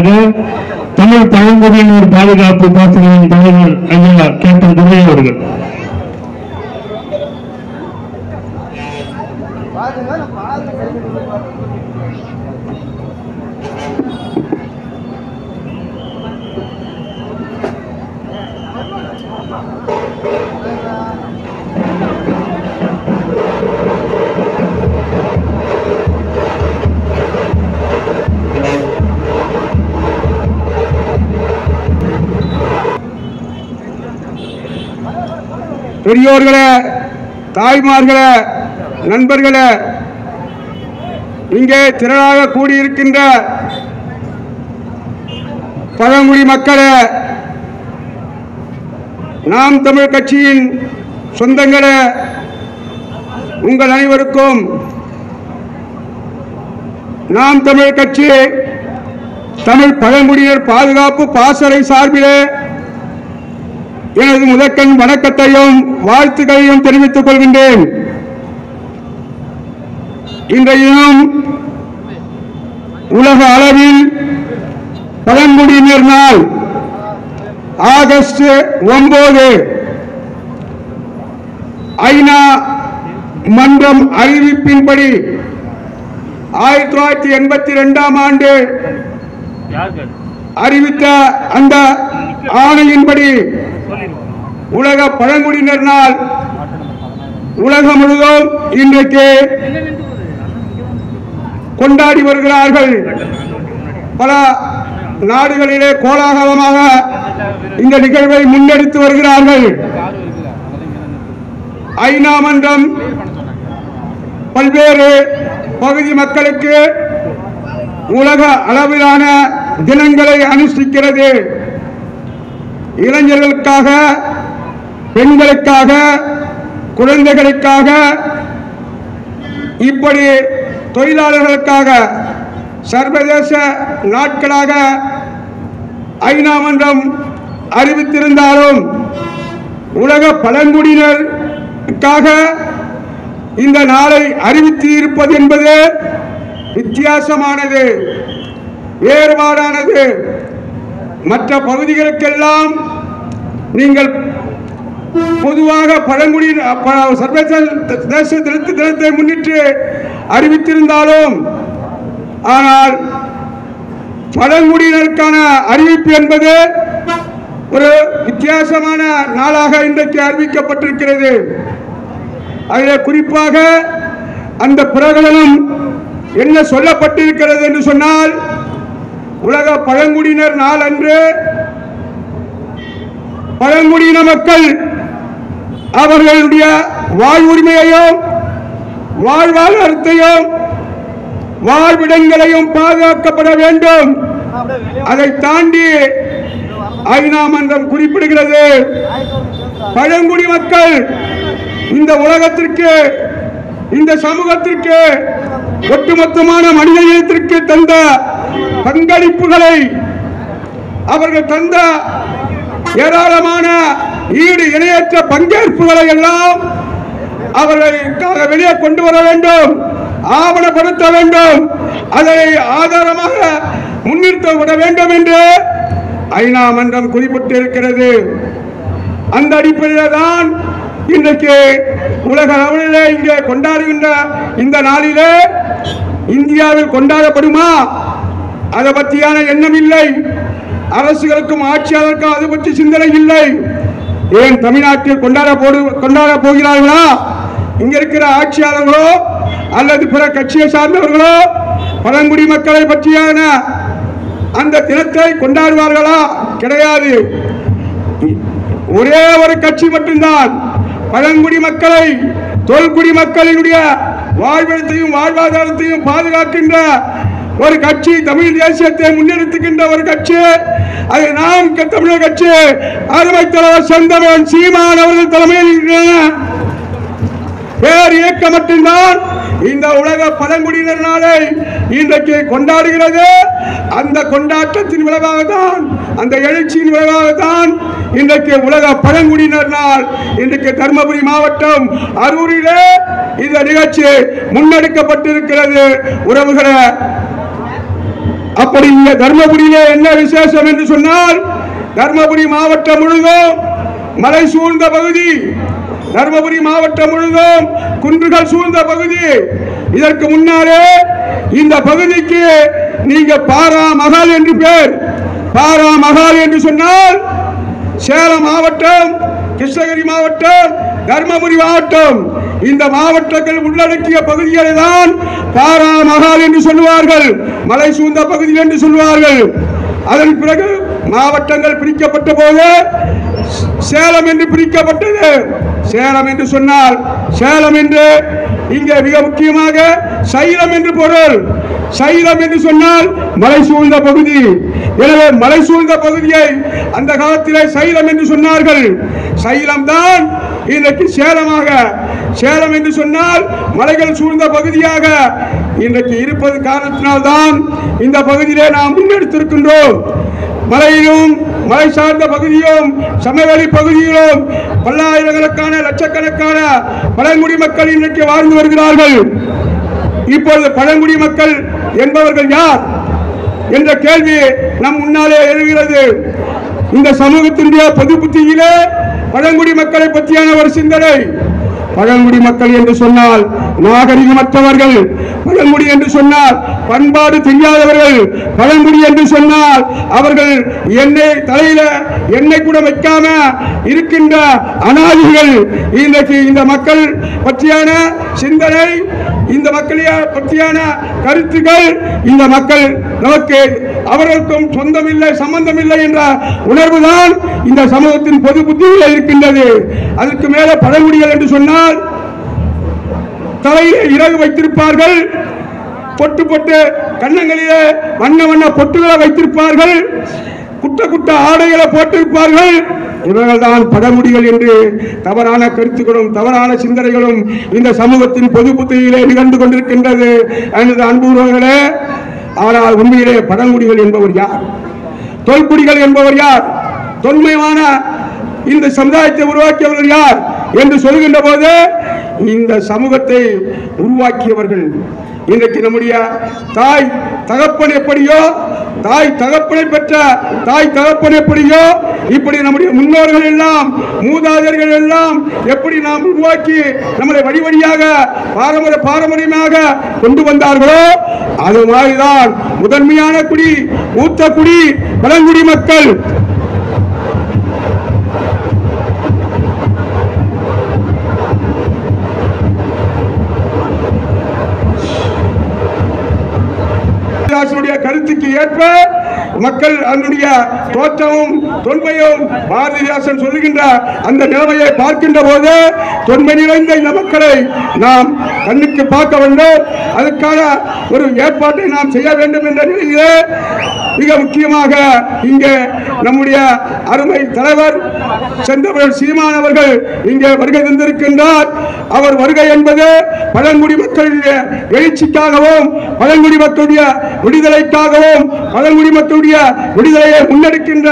அடுத்ததாக தமிழ் பழங்குடியினர் பாதுகாப்பு பாசறையின் தலைவர் ஐயா கேப்டன் துரை அவர்கள். பெரியோர்களே, தாய்மார்களே, நண்பர்களே, இங்கே திரளாக கூடியிருக்கின்ற பழங்குடி மக்களே, நாம் தமிழ் கட்சியின் சொந்தங்களே, உங்கள் அனைவருக்கும் நாம் தமிழ் கட்சி தமிழ் பழங்குடியினர் பாதுகாப்பு பாசறை சார்பிலே எனது முதற்கண் வணக்கத்தையும் வாழ்த்துக்களையும் தெரிவித்துக் கொள்கின்றேன். இன்றையும் உலக அளவில் பழங்குடியினர் நாள் ஆகஸ்ட் 9 ஐநா மன்றம் அறிவிப்பின்படி 1982 ஆண்டு அறிவித்த அந்த ஆணையின்படி உலக பழங்குடியினர் நாள் உலகம் முழுவதும் இன்றைக்கு கொண்டாடி வருகிறார்கள். பல நாடுகளிலே கோலாகலமாக இந்த நிகழ்வை முன்னெடுத்து வருகிறார்கள். ஐநா மன்றம் பல்வேறு பகுதி மக்களுக்கு உலக அளவிலான தினங்களை அனுஷ்டிக்கிறது. இளைஞர்களுக்காக, பெண்களுக்காக, குழந்தைகளுக்காக, இப்படி தொழிலாளர்களுக்காக சர்வதேச நாட்களாக ஐநா மன்றம் அறிவித்திருந்தாலும் உலக பழங்குடியினருக்காக இந்த நாளை அறிவித்து இருப்பது என்பது வித்தியாசமானது, வேறுபாடானது. மற்ற பகுதிகளுக்கெல்லாம் நீங்கள் பொதுவாக பழங்குடியினர் சர்வதேச தினத்தை முன்னிட்டு அறிவித்திருந்தாலும், ஆனால் பழங்குடியினருக்கான அறிவிப்பு என்பது ஒரு வித்தியாசமான நாளாக இன்றைக்கு அறிவிக்கப்பட்டிருக்கிறது. அதில் குறிப்பாக அந்த பிரகடனம் என்ன சொல்லப்பட்டிருக்கிறது என்று சொன்னால், உலக பழங்குடியினர் நாள் அன்று பழங்குடியின மக்கள் அவர்களுடைய வாழ்வுரிமையையும் வாழ்வாதாரத்தையும் வாழ்விடங்களையும் பாதுகாக்கப்பட வேண்டும். அதை தாண்டி ஐநா மன்றம் குறிப்பிடுகிறது, பழங்குடி மக்கள் இந்த உலகத்திற்கு, இந்த சமூகத்திற்கு, ஒட்டுமொத்தமான மனித இனத்திற்கு தந்த பங்களிப்புகளை, அவர்கள் தந்த ஏராளமான ஈடு இணையற்ற பங்கேற்புகளை எல்லாம் அவர்களுக்காக வெளியே கொண்டு வர வேண்டும், ஆவணப்படுத்த வேண்டும், அதை ஆதாரமாக முன்னிறுத்தப்பட வேண்டும் என்று ஐநா மன்றம் குறிப்பிட்டிருக்கிறது. அந்த அடிப்படையில் தான் இன்றைக்கு உலக அளவிலே இங்கே கொண்டாடுகின்ற இந்த நாளிலே இந்தியாவில் கொண்டாடப்படுமா, அதை பற்றியான எண்ணம் இல்லை. அரசுகளுக்கும் ஆட்சியாளருக்கும் அது பற்றி சிந்தனை இல்லை. ஏன் தமிழ்நாட்டில் கொண்டாட போகிறார்களா? இங்க இருக்கிற ஆட்சியாளர்களோ அல்லது பிற கட்சியை சார்ந்தவர்களோ பழங்குடி மக்களை பற்றியான அந்த தினத்தை கொண்டாடுவார்களா? கிடையாது. ஒரே ஒரு கட்சி மட்டும்தான் பழங்குடி மக்களை, தொல்குடி மக்களினுடைய வாழ்விடத்தையும் வாழ்வாதாரத்தையும் பாதுகாக்கின்ற ஒரு கட்சி, தமிழ் தேசியத்தை முன்னெடுத்துக்கின்ற ஒரு கட்சி, அது நாம் தமிழர் கட்சி. அருமை தலைவர் செந்தமன் சீமான் அவர்கள் தலைமையில் பேர் இயக்கம் மட்டும்தான் இந்த உலக பழங்குடியினர் நாளை இன்றைக்கு கொண்டாடுகிறது. அந்த கொண்டாட்டத்தின் விளைவாகத்தான், அந்த எழுச்சியின் விளைவாகத்தான் இன்றைக்கு உலக பழங்குடியினர் நாள் இன்றைக்கு தர்மபுரி மாவட்டம் அரூரிலே இந்த நிகழ்ச்சி முன்னெடுக்கப்பட்டிருக்கிறது. உறவுகளே, அப்படி இங்க தர்மபுரியிலே என்ன விசேஷம் என்று சொன்னால், தர்மபுரி மாவட்டம் முழுவதும் மலை சூழ்ந்த பகுதி, தர்மபுரி மாவட்டம் முழுவதும் குன்றுகள் சூழ்ந்த பகுதி. இதற்கு முன்னாலே இந்த பகுதிக்கு நீங்க பாரா மகால் என்று பேர். பாரா மகால் என்று சொன்னால் சேலம் மாவட்டம், கிருஷ்ணகிரி மாவட்டம், தர்மபுரி மாவட்டம், இந்த மாவட்டங்கள் உள்ளடக்கிய பகுதிகளை தான் பாரா மகால் என்று சொல்லுவார்கள், மலை சூழ்ந்த பகுதி என்று சொல்லுவார்கள். அதன் பிறகு மாவட்டங்கள் பிரிக்கப்பட்ட போது சேலம் என்று பிரிக்கப்பட்டது. சேலம் என்று சொன்னால் சேலம் என்று இங்கே மிக முக்கியமாக சைலம் என்று பொருள். சைலம் என்று சொன்னால் மலை சூழ்ந்த பகுதி. எனவே மலை சூழ்ந்த பகுதியை அந்த காலத்திலே சைலம் என்று சொன்னார்கள். சைலம் தான் இன்றைக்கு சேலமாக, சேலம் என்று சொன்னால் மலைகள் சூழ்ந்த பகுதியாக இன்றைக்கு இருப்பது காரணத்தினால்தான் இந்த பகுதியிலே நாம் முன்னெடுத்திருக்கின்றோம். மலையிலும் மலை சார்ந்த பகுதியும் சமவெளி பகுதியிலும் பல்லாயிரக்கணக்கான லட்சக்கணக்கான பழங்குடி மக்கள் இன்றைக்கு வாழ்ந்து வருகிறார்கள். இப்பொழுது பழங்குடி மக்கள் என்பவர்கள் யார் என்ற கேள்வி நம் முன்னாலே எழுகிறது. இந்த சமூகத்தினுடைய பொது புத்தியிலே பழங்குடி மக்களை பற்றியான ஒரு சிந்தனை. பழங்குடி மக்கள் என்று சொன்னால் நாகரிகமற்றவர்கள், பழங்குடி என்று சொன்னால் பண்பாடு தெரியாதவர்கள், பழங்குடி என்று சொன்னால் அவர்கள் எண்ணெய் தலையில எண்ணெய் கூட வைக்காம இருக்கின்ற அனாதிகள். இன்றைக்கு இந்த மக்கள் பற்றியான சிந்தனை, இந்த மக்களைய பற்றியான கருத்துக்கள், இந்த மக்கள் நமக்கு அவர்களுக்கும் சொந்தமில்லை சம்பந்தமில்லை என்ற உணர்வுதான் இந்த சமூகத்தின் பொது புத்தியில் இருக்கின்றது. அதற்கு மேல பழங்குடிகள் என்று சொன்னால் தலையிலே இறகு வைத்திருப்பார்கள், பொட்டு பொட்டு கன்னங்களிலே வண்ண வண்ண பொட்டுகளை வைத்திருப்பார்கள், குட்ட குட்ட ஆடைகளை போட்டிருப்பார்கள். இவர்கள் தான் பழங்குடிகள் என்று தவறான கருத்துக்களும் தவறான சிந்தனைகளும் இந்த சமூகத்தின் பொது புத்தியிலே நிகழ்ந்து கொண்டிருக்கின்றது எனது அன்புறவர்களே. ஆனால் உண்மையிலே பழங்குடிகள் என்பவர் யார்? தொல்குடிகள் என்பவர் யார்? தொன்மையான இந்த சமுதாயத்தை உருவாக்கியவர்கள் யார் என்று சொல்கின்ற போது இந்த சமூகத்தை உருவாக்கியவர்கள் இன்றைக்கு நம்முடைய தாய் தகப்பன் எப்படியோ, தாய் தகப்பனை பெற்ற தாய் தகப்பன் எப்படியோ, இப்படி நம்முடைய முன்னோர்கள் எல்லாம் மூதாதையர்கள் எல்லாம் எப்படி நாம் உருவாக்கி நம்மளை வழி வழியாக பாரம்பரியமாக கொண்டு வந்தார்களோ அது மாதிரிதான் முதன்மையான குடி, மூத்த குடி பழங்குடி மக்கள். கருத்துக்கு ஏற்ப மக்கள் அதனுடைய தோற்றமும் தொன்மையும் பாரதிதாசன் சொல்லுகின்ற அந்த நிலைமையை பார்க்கின்ற போது தொன்மை நிறைந்த இந்த மக்களை நாம் கண்ணுக்கு பார்க்க வேண்டும். அதற்கான ஒரு ஏற்பாட்டை நாம் செய்ய வேண்டும் என்ற நிலையிலே மிக முக்கியமாக இங்கே நம்முடைய அருமை தலைவர் செந்தமிழ் சீமான் அவர்கள் இங்கே வருகை தந்திருக்கின்றார். அவர் வருகை என்பது பழங்குடி மக்களுடைய எழுச்சிக்காகவும் பழங்குடி மக்களுடைய விடுதலைக்காகவும் பழங்குடி மக்களுடைய விடுதலையை முன்னெடுக்கின்ற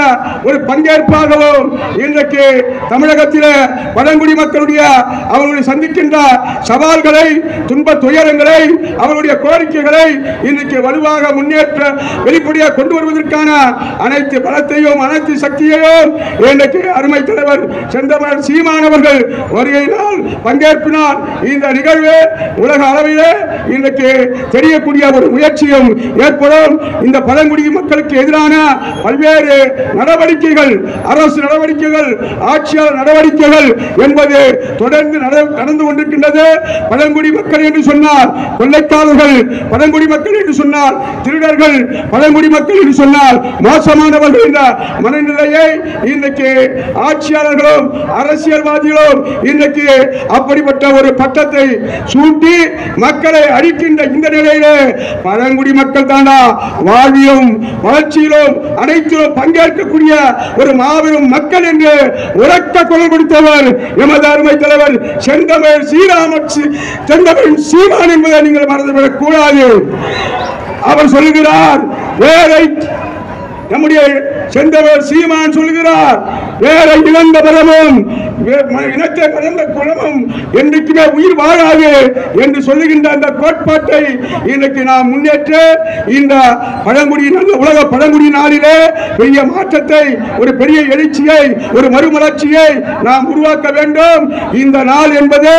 ஒரு பங்கேற்பாகவும் இன்றைக்கு தமிழகத்திலே பழங்குடி மக்களுடைய அவர்களை சந்திக்கின்ற சவால்களை, துன்ப துயரங்களை, அவருடைய கோரிக்கைகளை இன்றைக்கு வலுவாக முன்னேற்ற வெளிப்படையாக கொண்டு வருவதற்கான அனைத்து பலத்தையும் அனைத்து சக்தியையும் இன்றைக்கு அருமை தலைவர் செந்தமிழ் சீமான் அவர்கள் வருகையினால் பங்கேற்பினால் இந்த நிகழ்வு உலக அளவிலே இன்றைக்கு தெரியக்கூடிய ஒரு முயற்சியும் ஏற்படும். இந்த பழங்குடி மக்களுக்கு எதிரான பல்வேறு நடவடிக்கைகள், அரசு நடவடிக்கைகள், ஆட்சியாளர் நடவடிக்கைகள் என்பது தொடர்ந்து நடந்து கொண்டிருக்கின்றது. பழங்குடி மக்கள் என்று சொன்னால் கொள்ளைக்காரர்கள், பழங்குடி மக்கள் என்று சொன்னால் திருடர்கள், பழங்குடி மக்கள் என்று சொன்னால் மோசமானவர்கள் என்ற மனநிலையை இன்றைக்கு ஆட்சியாளர்களும் அரசியல்வாதிகளும் இன்றைக்கு அப்படிப்பட்ட ஒரு பட்டத்தை சூட்டி மக்களை அழிக்கின்ற இந்த நிலையிலே பழங்குடி மக்கள் தானா வாழ்விலும் வளர்ச்சியிலும் அனைத்திலும் பங்கேற்கக்கூடிய ஒரு மாபெரும் மக்கள் என்று உரக்க குரல் கொடுத்தவர் எமது அருமை தலைவர் செந்தமிழ் சீமான் என்பதை நீங்கள் மறந்துவிடக் கூடாது. அவர் சொல்லுகிறார், நம்முடைய செந்தவர் சீமான் சொல்கிறார், வேற இழந்த பலமும் இனத்தை மறந்த குலமும் என்றைக்குமே உயிர் வாழாது என்று சொல்லுகின்ற அந்த கோட்பாட்டை இன்றைக்கு நாம் முன்னேற்ற இந்த உலக பழங்குடி நாளிலே பெரிய மாற்றத்தை, ஒரு பெரிய எழுச்சியை, ஒரு மறுமலர்ச்சியை நாம் உருவாக்க வேண்டும். இந்த நாள் என்பது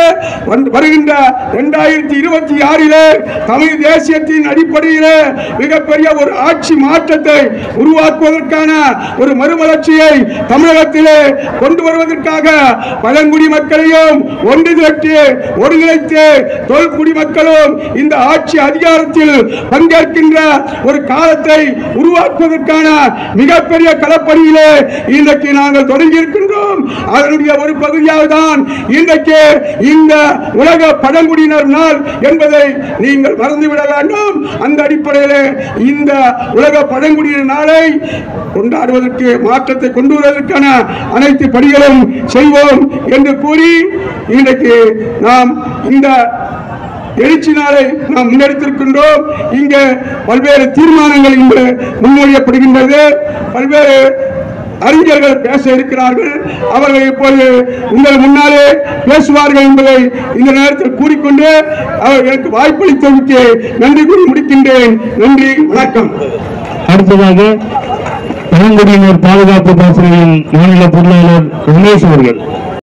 வருகின்ற 2026 தமிழ் தேசியத்தின் அடிப்படையில் மிகப்பெரிய ஒரு ஆட்சி மாற்றத்தை உருவாக்குவதற்கான ஒரு மறுமலர்ச்சியை தமிழகத்திலே கொண்டு வருவதற்காக பழங்குடி மக்களையும் ஒன்று திரட்டி ஒருங்கிணைத்து தொல்குடி மக்களும் இந்த ஆட்சி அதிகாரத்தில் பங்கேற்கின்ற ஒரு காலத்தை உருவாக்குவதற்கான மிகப்பெரிய களப்பணியிலே இன்றைக்கு நாங்கள் தொடங்கி இருக்கின்றோம். அதனுடைய ஒரு பகுதியாக தான் இன்றைக்கு இந்த உலக பழங்குடியினர் நாள் என்பதை நீங்கள் மறந்துவிட வேண்டும். அந்த அடிப்படையில் இந்த உலக பழங்குடியினர் நாளை கொண்டாடுவதற்கு, மாற்றத்தை கொண்டு வருவதற்கான அனைத்து பணிகளும் செய்வோம் என்று கூறி இன்றைக்கு நாம் இந்த எழுச்சி நாளை நாம் முன்னெடுத்திருக்கின்றோம். இங்கே பல்வேறு தீர்மானங்கள் இங்கு முன்மொழியப்படுகின்றது. பல்வேறு அறிஞர்கள் பேச இருக்கிறார்கள். அவர்கள் இப்போது உங்கள் முன்னாலே பேசுவார்கள் என்பதை இந்த நேரத்தில் கூறிக்கொண்டு அவர்களுக்கு வாய்ப்பளித்ததற்கு நன்றி கூறி முடிக்கின்றேன். நன்றி, வணக்கம். அடுத்ததாக பழங்குடியினர் பாதுகாப்பு பாசறையின் மாநில பொருளாளர் ரமேஷ் அவர்கள்.